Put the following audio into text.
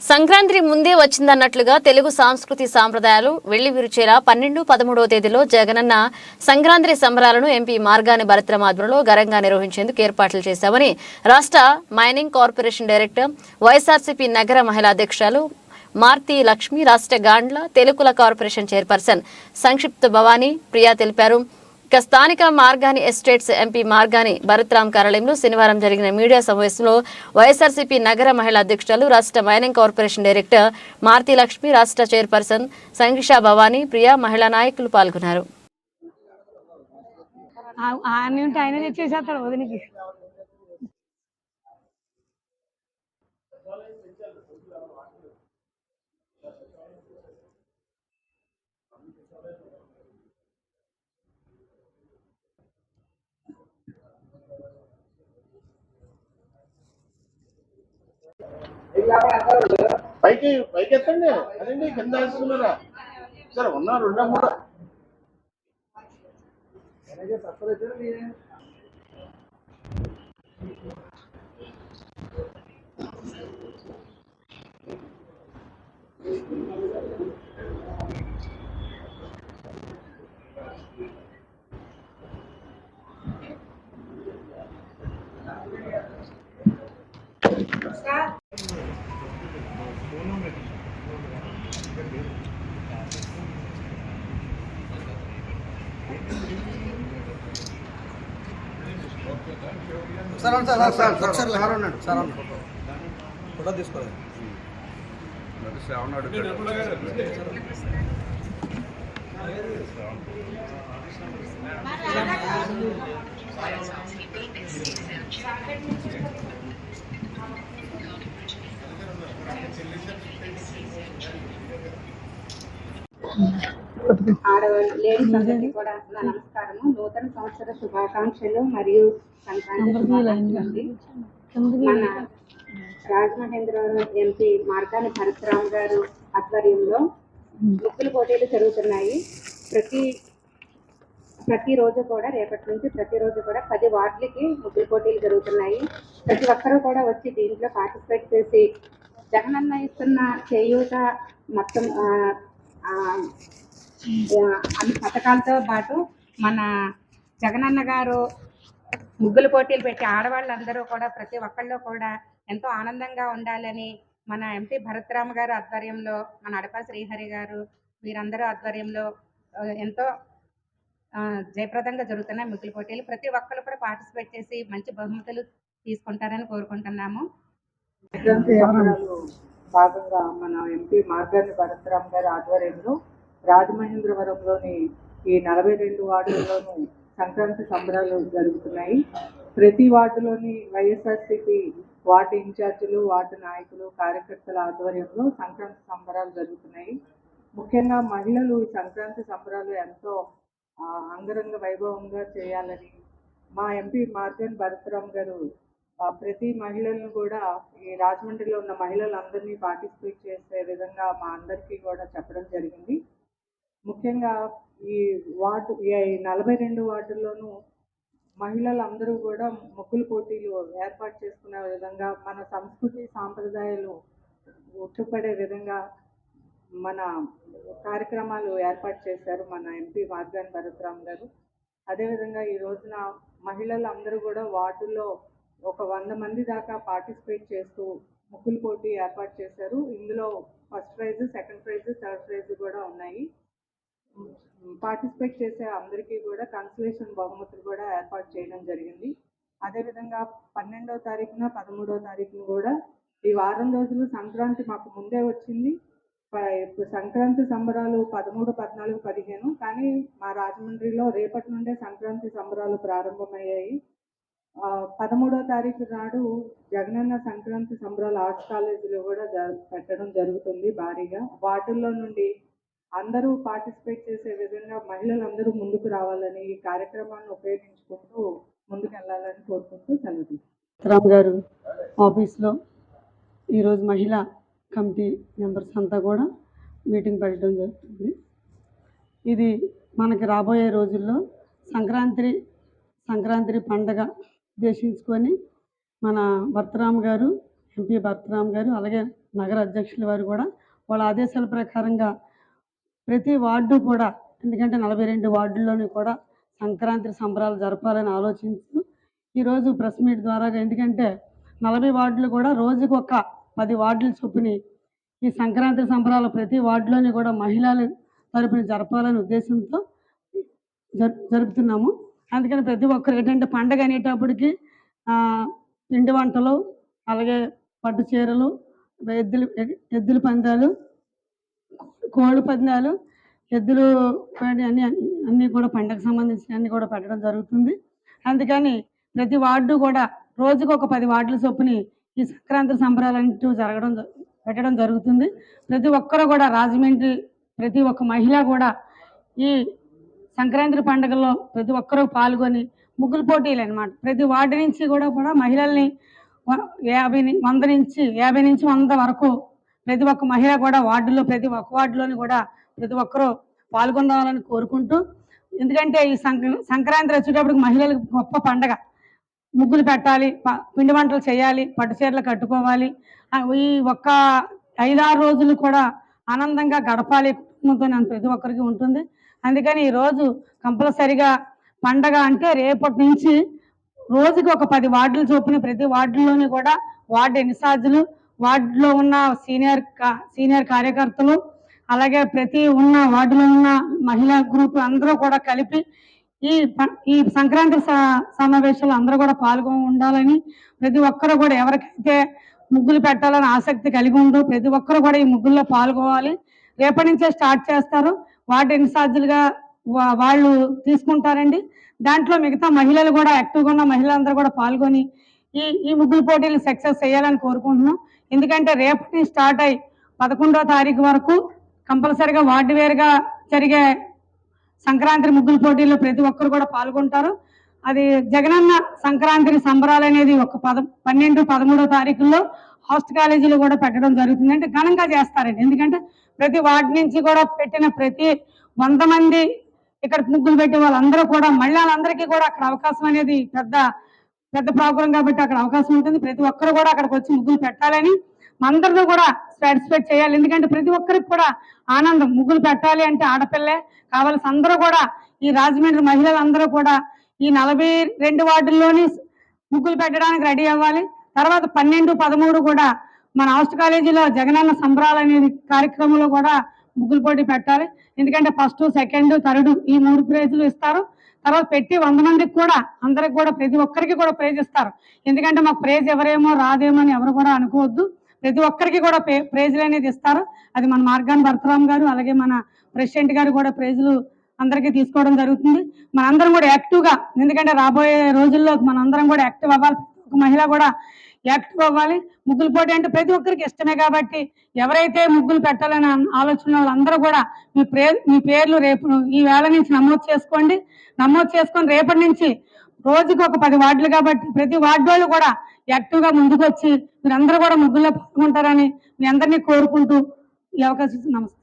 సంక్రాంతి ముందే వచ్చిందన్నట్లుగా తెలుగు సాంస్కృతి సాంప్రదాయాలు వెళ్లి విరిచేలా 12, 13వ తేదీలో జగనన్న సంక్రాంతి సంబరాలను ఎంపీ మార్గాని భరత్రామ్ ఆధ్వర్యంలో ఘనంగా నిర్వహించేందుకు ఏర్పాట్లు చేశామని రాష్ట్ర మైనింగ్ కార్పొరేషన్ డైరెక్టర్ వైఎస్ఆర్సీపీ నగర మహిళా అధ్యక్షులు మార్తి లక్ష్మి, రాష్ట్ర గాండ్ల తెలుగుల కార్పొరేషన్ చైర్పర్సన్ సంక్షిప్త భవానీ ప్రియా తెలిపారు. ఇక స్థానిక మార్గాని ఎస్టేట్స్ ఎంపీ మార్గాని భరత్రామ్ కార్యాలయంలో శనివారం జరిగిన మీడియా సమావేశంలో వైఎస్ఆర్సీపీ నగర మహిళా అధ్యక్షులు, రాష్ట్ర mining corporation director Maruti Lakshmi, రాష్ట్ర చైర్పర్సన్ సంక్షిప్త భవానీ ప్రియా, మహిళా నాయకులు పాల్గొన్నారు. పైకి ఎత్తండి. అదండి కింద వేస్తున్నారా సరే ఉన్నారు రెండో మూడు ఫోటో తీసుకోవాలి. ఆడవాళ్ళు లేడీస్ అందరికీ కూడా నా నమస్కారము. నూతన సంవత్సర శుభాకాంక్షలు మరియు సంక్రాంతి శుభాకాంక్షలు. మన రాజమహేంద్రవరం ఎంపీ మార్గాని భరత్రామ్ గారు ఆధ్వర్యంలో ముగ్గుల పోటీలు జరుగుతున్నాయి. ప్రతిరోజు కూడా రేపటి నుంచి ప్రతిరోజు కూడా 10 వార్డులకి ముగ్గుల పోటీలు జరుగుతున్నాయి. ప్రతి ఒక్కరూ కూడా వచ్చి దీంట్లో పార్టిసిపేట్ చేసి జగనన్న ఇస్తున్న చేయూత మొత్తం అన్ని పథకాలతో పాటు మన జగనన్న గారు ముగ్గుల పోటీలు పెట్టి ఆడవాళ్ళందరూ కూడా ప్రతి ఒక్కళ్ళు కూడా ఎంతో ఆనందంగా ఉండాలని మన ఎంపీ భరత్రామ్ గారు ఆధ్వర్యంలో, మన అడపా శ్రీహరి గారు వీరందరూ ఆధ్వర్యంలో ఎంతో జయప్రదంగా జరుగుతున్నాయి ముగ్గుల పోటీలు. ప్రతి ఒక్కళ్ళు కూడా పార్టిసిపేట్ చేసి మంచి బహుమతులు తీసుకుంటారని కోరుకుంటున్నాము. భాగంగా మన ఎంపీ మార్గాని భరత్రామ్ గారి ఆధ్వర్యంలో రాజమహేంద్రవరంలోని ఈ 42 వార్డుల్లోనూ సంక్రాంతి సంబరాలు జరుగుతున్నాయి. ప్రతి వార్డులోని వైఎస్ఆర్సీపీ వార్డు ఇన్ఛార్జీలు, వార్డు నాయకులు, కార్యకర్తల ఆధ్వర్యంలో సంక్రాంతి సంబరాలు జరుగుతున్నాయి. ముఖ్యంగా మహిళలు ఈ సంక్రాంతి సంబరాలు ఎంతో అంగరంగ వైభవంగా చేయాలని మా ఎంపీ మార్గాని భరత్రామ్ గారు ప్రతి మహిళలను కూడా ఈ రాజమండ్రిలో ఉన్న మహిళలందరినీ పార్టిసిపేట్ చేసే విధంగా మా అందరికీ కూడా చెప్పడం జరిగింది. ముఖ్యంగా ఈ 42 వార్డుల్లోనూ మహిళలందరూ కూడా ముగ్గుల పోటీలు ఏర్పాటు చేసుకునే విధంగా, మన సంస్కృతి సాంప్రదాయాలు ఉట్టుపడే విధంగా మన కార్యక్రమాలు ఏర్పాటు చేశారు మన ఎంపీ మార్గాని భరత్రామ్ గారు. అదేవిధంగా ఈ రోజున మహిళలందరూ కూడా వార్డుల్లో ఒక 100 మంది దాకా పార్టిసిపేట్ చేస్తూ ముగ్గుల పోటీ ఏర్పాటు చేశారు. ఇందులో first prize, second prize, third prize కూడా ఉన్నాయి. పార్టిసిపేట్ చేసే అందరికీ కూడా కన్సలేషన్ బహుమతులు కూడా ఏర్పాటు చేయడం జరిగింది. అదేవిధంగా 12వ తారీఖున, 13వ తారీఖున కూడా ఈ వారం రోజులు సంక్రాంతి మాకు ముందే వచ్చింది. సంక్రాంతి సంబరాలు 13, 14, 15, కానీ మా రాజమండ్రిలో రేపటి నుండే సంక్రాంతి సంబరాలు ప్రారంభమయ్యాయి. 13వ తారీఖు నాడు జగనన్న సంక్రాంతి సంబరాలు ఆర్ట్స్ కాలేజీలో కూడా పెట్టడం జరుగుతుంది భారీగా. వాటిల్లో నుండి అందరూ పార్టిసిపేట్ చేసే విధంగా మహిళలందరూ ముందుకు రావాలని, ఈ కార్యక్రమాన్ని ఉపయోగించుకుంటూ ముందుకు వెళ్ళాలని కోరుకుంటూ సెలవు. రామ్ గారు ఆఫీస్లో ఈరోజు మహిళా కమిటీ మెంబర్స్ అంతా కూడా మీటింగ్ పెట్టడం జరుగుతుంది. ఇది మనకి రాబోయే రోజుల్లో సంక్రాంతి పండగ ఉద్దేశించుకొని మన భరత్రామ్ గారు, ఎంపీ భరత్రామ్ గారు, అలాగే నగర అధ్యక్షుల వారు కూడా వాళ్ళ ఆదేశాల ప్రకారంగా ప్రతి వార్డు కూడా, ఎందుకంటే 42 వార్డుల్లోని కూడా సంక్రాంతి సంబరాలు జరపాలని ఆలోచించు ఈరోజు ప్రెస్ మీట్ ద్వారాగా, ఎందుకంటే 40 వార్డులు కూడా రోజుకు ఒక 10 వార్డులు చొప్పుని ఈ సంక్రాంతి సంబరాలు ప్రతి వార్డులోని కూడా మహిళల తరపున జరపాలనే ఉద్దేశంతో జరుపుతున్నాము. అందుకని ప్రతి ఒక్కరు ఏంటంటే పండగ అనేటప్పటికి పిండి వంటలు, అలాగే పట్టు చీరలు, ఎద్దుల పందాలు, కోళ్ళు పందాలు, ఎద్దులు అన్నీ కూడా పండగకు సంబంధించిన అన్నీ కూడా పెట్టడం జరుగుతుంది. అందుకని ప్రతి వార్డు కూడా రోజుకు ఒక 10 వార్డుల చొప్పుని ఈ సంక్రాంతి సంబరాలంటూ పెట్టడం జరుగుతుంది. ప్రతి ఒక్కరు కూడా రాజమండ్రి ప్రతి ఒక్క మహిళ కూడా ఈ సంక్రాంతి పండుగల్లో ప్రతి ఒక్కరూ పాల్గొని ముగ్గులు పోటీలు అన్నమాట. ప్రతి వార్డు నుంచి కూడా మహిళల్ని 100 నుంచి 100 వరకు ప్రతి ఒక్క మహిళ కూడా వార్డులో ప్రతి ఒక్క వార్డులోని కూడా ప్రతి ఒక్కరూ పాల్గొనాలని కోరుకుంటూ, ఎందుకంటే ఈ సంక్రాంతి వచ్చేటప్పటికి మహిళలకు గొప్ప పండగ. ముగ్గులు పెట్టాలి, పిండి వంటలు చేయాలి, పట్టు చీరలు కట్టుకోవాలి. ఈ ఒక్క 5-6 రోజులు కూడా ఆనందంగా గడపాలి కుటుంబంతో ప్రతి ఒక్కరికి ఉంటుంది. అందుకని ఈరోజు కంపల్సరిగా పండగ అంటే రేపటి నుంచి రోజుకి ఒక 10 వార్డులు చొప్పున ప్రతి వార్డులోని కూడా వార్డు ఇన్ఛార్జీలు, వార్డులో ఉన్న సీనియర్ కార్యకర్తలు, అలాగే ప్రతి ఉన్న వార్డులో ఉన్న మహిళా గ్రూప్ అందరూ కూడా కలిపి ఈ సంక్రాంతి సమావేశాలు అందరూ కూడా పాల్గొని ఉండాలని, ప్రతి ఒక్కరు కూడా ఎవరికైతే ముగ్గులు పెట్టాలని ఆసక్తి కలిగి ఉందో ప్రతి ఒక్కరు కూడా ఈ ముగ్గుల్లో పాల్గొవాలి. రేపటి నుంచే స్టార్ట్ చేస్తారు. వార్డు ఇన్ఛార్జీలుగా వాళ్ళు తీసుకుంటారండి. దాంట్లో మిగతా మహిళలు కూడా, యాక్టివ్గా ఉన్న మహిళలందరూ కూడా పాల్గొని ఈ ముగ్గుల పోటీలు సక్సెస్ చేయాలని కోరుకుంటున్నాం. ఎందుకంటే రేపటి స్టార్ట్ అయ్యి 11వ తారీఖు వరకు కంపల్సరిగా వార్డు వేరుగా జరిగే సంక్రాంతి ముగ్గుల పోటీల్లో ప్రతి ఒక్కరు కూడా పాల్గొంటారు. అది జగనన్న సంక్రాంతి సంబరాలు అనేది ఒక 12, 13వ తారీఖుల్లో హాస్టల్ కాలేజీలో కూడా పెట్టడం జరుగుతుంది. అంటే ఘనంగా చేస్తారండి. ఎందుకంటే ప్రతి వార్డు నుంచి కూడా పెట్టిన ప్రతి 100 మంది ఇక్కడ ముగ్గులు పెట్టే వాళ్ళందరూ కూడా మహిళలందరికీ కూడా అక్కడ అవకాశం అనేది పెద్ద ప్రోగ్రాం కాబట్టి అక్కడ అవకాశం ఉంటుంది. ప్రతి ఒక్కరు కూడా అక్కడికి వచ్చి ముగ్గులు పెట్టాలని అందరితో కూడా పార్టిసిపేట్ చేయాలి. ఎందుకంటే ప్రతి ఒక్కరికి కూడా ఆనందం. ముగ్గులు పెట్టాలి అంటే ఆడపిల్లే కావాల్సి అందరూ కూడా ఈ రాజమండ్రి మహిళలందరూ కూడా ఈ 42 వార్డుల్లోని ముగ్గులు పెట్టడానికి రెడీ అవ్వాలి. తర్వాత 12, 13 కూడా మన హాస్టల్ కాలేజీలో జగనన్న సంబరాలు అనే కార్యక్రమంలో కూడా ముగ్గులు పోటీ పెట్టాలి. ఎందుకంటే 1st, 2nd, 3rd ఈ 3 ప్రైజులు ఇస్తారు. తర్వాత పెట్టి 100 మందికి కూడా అందరికి కూడా ప్రతి ఒక్కరికి కూడా ప్రైజ్ ఇస్తారు. ఎందుకంటే మాకు ప్రైజ్ ఎవరేమో రాదేమో అని ఎవరు కూడా అనుకోవద్దు. ప్రతి ఒక్కరికి కూడా ప్రైజులు అనేది ఇస్తారు. అది మన మార్గాని భరతరామ్ గారు, అలాగే మన ప్రెసిడెంట్ గారు కూడా ప్రైజులు అందరికీ తీసుకోవడం జరుగుతుంది. మనందరం కూడా యాక్టివ్గా, ఎందుకంటే రాబోయే రోజుల్లో మనందరం కూడా యాక్టివ్ అవ్వాలి. ఒక మహిళ కూడా యాక్టివ్ అవ్వాలి. ముగ్గులు పోటీ అంటే ప్రతి ఒక్కరికి ఇష్టమే కాబట్టి ఎవరైతే ముగ్గులు పెట్టాలని ఆలోచన వాళ్ళందరూ కూడా మీ పేర్లు రేపు ఈ వేళ నుంచి నమోదు చేసుకొని రేపటి నుంచి రోజుకి ఒక 10 వార్డులు కాబట్టి ప్రతి వార్డు వాళ్ళు కూడా యాక్టివ్గా ముందుకు వచ్చి మీరందరూ కూడా ముగ్గుల్లో పాల్గొంటారని మీ అందరినీ కోరుకుంటూ ఈ అవకాశం నమస్కారం.